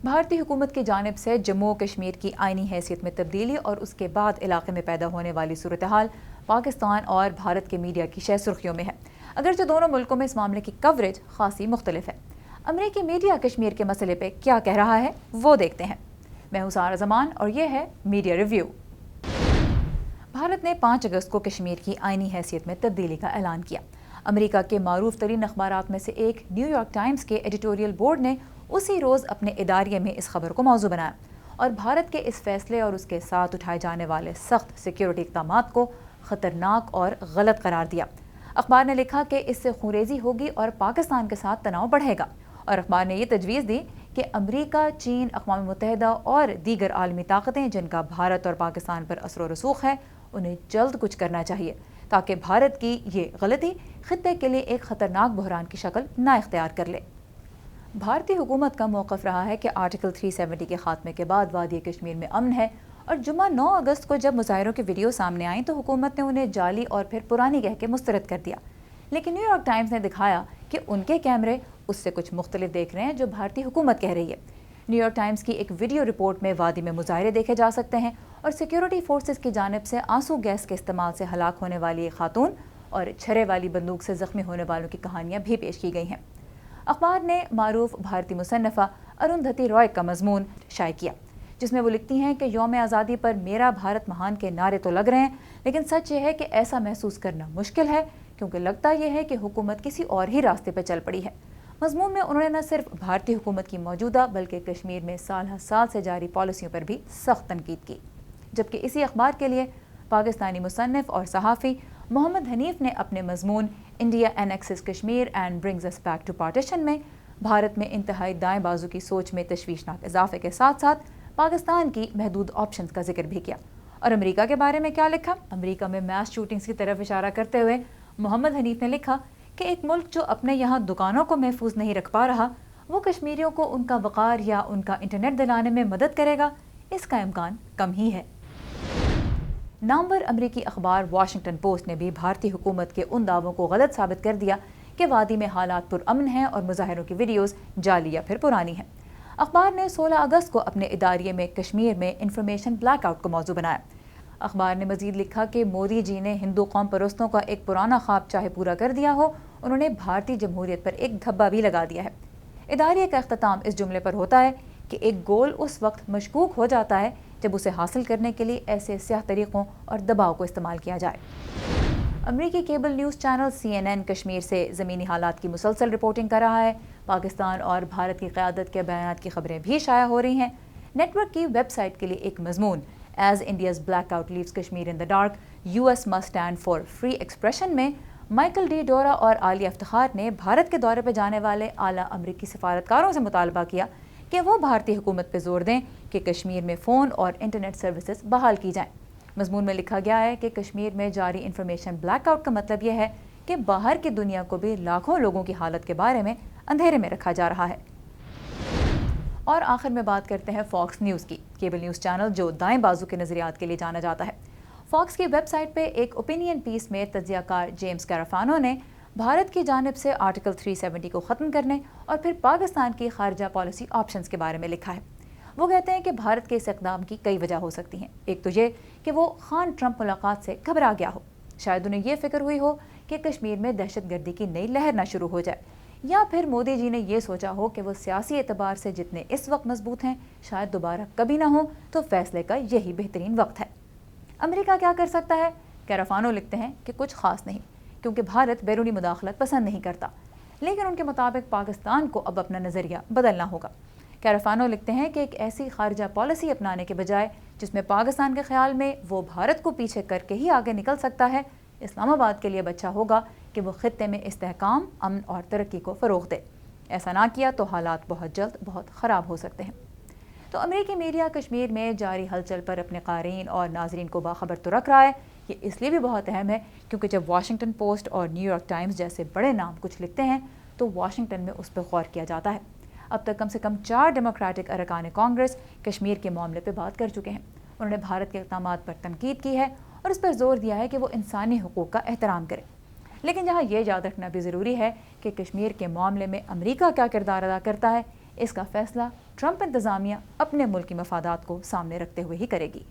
بھارتی حکومت کی جانب سے جموں و کشمیر کی آئینی حیثیت میں تبدیلی اور اس کے بعد علاقے میں پیدا ہونے والی صورتحال پاکستان اور بھارت کے میڈیا کی شہ سرخیوں میں ہے، اگرچہ دونوں ملکوں میں اس معاملے کی کوریج خاصی مختلف ہے۔ امریکی میڈیا کشمیر کے مسئلے پہ کیا کہہ رہا ہے وہ دیکھتے ہیں۔ میں ہوں سارہ زمان اور یہ ہے میڈیا ریویو۔ بھارت نے 5 اگست کو کشمیر کی آئینی حیثیت میں تبدیلی کا اعلان کیا۔ امریکہ کے معروف ترین اخبارات میں سے ایک نیو یارک ٹائمز کے ایڈیٹوریل بورڈ نے اسی روز اپنے اداریے میں اس خبر کو موضوع بنایا اور بھارت کے اس فیصلے اور اس کے ساتھ اٹھائے جانے والے سخت سیکیورٹی اقدامات کو خطرناک اور غلط قرار دیا۔ اخبار نے لکھا کہ اس سے خونریزی ہوگی اور پاکستان کے ساتھ تناؤ بڑھے گا، اور اخبار نے یہ تجویز دی کہ امریکہ، چین، اقوام متحدہ اور دیگر عالمی طاقتیں جن کا بھارت اور پاکستان پر اثر و رسوخ ہے انہیں جلد کچھ کرنا چاہیے تاکہ بھارت کی یہ غلطی خطے کے لیے ایک خطرناک بحران کی شکل نہ اختیار کر لے۔ بھارتی حکومت کا موقف رہا ہے کہ آرٹیکل 370 کے خاتمے کے بعد وادی کشمیر میں امن ہے، اور جمعہ 9 اگست کو جب مظاہروں کی ویڈیو سامنے آئیں تو حکومت نے انہیں جعلی اور پھر پرانی کہہ کے مسترد کر دیا، لیکن نیو یارک ٹائمز نے دکھایا کہ ان کے کیمرے اس سے کچھ مختلف دیکھ رہے ہیں جو بھارتی حکومت کہہ رہی ہے۔ نیو یارک ٹائمز کی ایک ویڈیو رپورٹ میں وادی میں مظاہرے دیکھے جا سکتے ہیں اور سیکیورٹی فورسز کی جانب سے آنسو گیس کے استعمال سے ہلاک ہونے والی ایک خاتون اور چھرے والی بندوق سے زخمی ہونے والوں کی کہانیاں بھی پیش کی گئی ہیں۔ اخبار نے معروف بھارتی مصنفہ اروندھتی رائے کا مضمون شائع کیا جس میں وہ لکھتی ہیں کہ یوم آزادی پر میرا بھارت مہان کے نعرے تو لگ رہے ہیں، لیکن سچ یہ ہے کہ ایسا محسوس کرنا مشکل ہے کیونکہ لگتا یہ ہے کہ حکومت کسی اور ہی راستے پہ چل پڑی ہے۔ مضمون میں انہوں نے نہ صرف بھارتی حکومت کی موجودہ بلکہ کشمیر میں سال ہر سال سے جاری پالیسیوں پر بھی سخت تنقید کی، جبکہ اسی اخبار کے لیے پاکستانی مصنف اور صحافی محمد حنیف نے اپنے مضمون India annexes Kashmir and brings us back to partition میں بھارت میں انتہائی دائیں بازو کی سوچ میں تشویشناک اضافے کے ساتھ ساتھ پاکستان کی محدود آپشنز کا ذکر بھی کیا۔ اور امریکہ کے بارے میں کیا لکھا؟ امریکہ میں میس شوٹنگز کی طرف اشارہ کرتے ہوئے محمد حنیف نے لکھا کہ ایک ملک جو اپنے یہاں دکانوں کو محفوظ نہیں رکھ پا رہا وہ کشمیریوں کو ان کا وقار یا ان کا انٹرنیٹ دلانے میں مدد کرے گا، اس کا امکان کم ہی ہے۔ نامور امریکی اخبار واشنگٹن پوسٹ نے بھی بھارتی حکومت کے ان دعووں کو غلط ثابت کر دیا کہ وادی میں حالات پرامن ہیں اور مظاہروں کی ویڈیوز جعلی یا پھر پرانی ہیں۔ اخبار نے 16 اگست کو اپنے اداریے میں کشمیر میں انفارمیشن بلیک آؤٹ کو موضوع بنایا۔ اخبار نے مزید لکھا کہ مودی جی نے ہندو قوم پرستوں کا ایک پرانا خواب چاہے پورا کر دیا ہو، انہوں نے بھارتی جمہوریت پر ایک دھبا بھی لگا دیا ہے۔ اداریے کا اختتام اس جملے پر ہوتا ہے کہ ایک گول اس وقت مشکوک ہو جاتا ہے جب اسے حاصل کرنے کے لیے ایسے سیاہ طریقوں اور دباؤ کو استعمال کیا جائے۔ امریکی cable news channel CNN Kashmir سے زمینی حالات کی مسلسل رپورٹنگ کر رہا ہے۔ پاکستان اور بھارت کی قیادت کے بیانات کی خبریں بھی شائع ہو رہی ہیں۔ نیٹ ورک کی ویب سائٹ کے لیے ایک مضمون as India's blackout leaves Kashmir in the dark US must stand for free expression میں مائیکل ڈی ڈورا اور عالیہ افتخار نے بھارت کے دورے پہ جانے والے اعلیٰ امریکی سفارتکاروں سے مطالبہ کیا کہ وہ بھارتی حکومت پہ زور دیں کہ کشمیر میں فون اور انٹرنیٹ سروسز بحال کی جائیں۔ مضمون میں لکھا گیا ہے کہ کشمیر میں جاری انفارمیشن بلیک آؤٹ کا مطلب یہ ہے کہ باہر کی دنیا کو بھی لاکھوں لوگوں کی حالت کے بارے میں اندھیرے میں رکھا جا رہا ہے۔ اور آخر میں بات کرتے ہیں فاکس نیوز کی، کیبل نیوز چینل جو دائیں بازو کے نظریات کے لیے جانا جاتا ہے۔ فاکس کی ویب سائٹ پہ ایک اوپینین پیس میں تجزیہ کار جیمز کیرافانو نے بھارت کی جانب سے آرٹیکل 370 کو ختم کرنے اور پھر پاکستان کی خارجہ پالیسی آپشنز کے بارے میں لکھا ہے۔ وہ کہتے ہیں کہ بھارت کے اس اقدام کی کئی وجہ ہو سکتی ہیں۔ ایک تو یہ کہ وہ خان ٹرمپ ملاقات سے گھبرا گیا ہو، شاید انہیں یہ فکر ہوئی ہو کہ کشمیر میں دہشت گردی کی نئی لہر نہ شروع ہو جائے، یا پھر مودی جی نے یہ سوچا ہو کہ وہ سیاسی اعتبار سے جتنے اس وقت مضبوط ہیں شاید دوبارہ کبھی نہ ہوں، تو فیصلے کا یہی بہترین وقت ہے۔ امریکہ کیا کر سکتا ہے؟ کیرافانو لکھتے ہیں کہ کچھ خاص نہیں، کیونکہ بھارت بیرونی مداخلت پسند نہیں کرتا، لیکن ان کے مطابق پاکستان کو اب اپنا نظریہ بدلنا ہوگا۔ کیرافانو لکھتے ہیں کہ ایک ایسی خارجہ پالیسی اپنانے کے بجائے جس میں پاکستان کے خیال میں وہ بھارت کو پیچھے کر کے ہی آگے نکل سکتا ہے، اسلام آباد کے لیے اچھا ہوگا کہ وہ خطے میں استحکام، امن اور ترقی کو فروغ دے۔ ایسا نہ کیا تو حالات بہت جلد بہت خراب ہو سکتے ہیں۔ تو امریکی میڈیا کشمیر میں جاری ہلچل پر اپنے قارئین اور ناظرین کو باخبر تو رکھ رہا ہے۔ یہ اس لیے بھی بہت اہم ہے کیونکہ جب واشنگٹن پوسٹ اور نیو یارک ٹائمز جیسے بڑے نام کچھ لکھتے ہیں تو واشنگٹن میں اس پہ غور کیا جاتا ہے۔ اب تک کم سے کم 4 ڈیموکریٹک ارکان کانگریس کشمیر کے معاملے پہ بات کر چکے ہیں۔ انہوں نے بھارت کے اقدامات پر تنقید کی ہے اور اس پر زور دیا ہے کہ وہ انسانی حقوق کا احترام کرے، لیکن جہاں یہ یاد رکھنا بھی ضروری ہے کہ کشمیر کے معاملے میں امریکہ کیا کردار ادا کرتا ہے، اس کا فیصلہ ٹرمپ انتظامیہ اپنے ملکی مفادات کو سامنے رکھتے ہوئے ہی کرے گی۔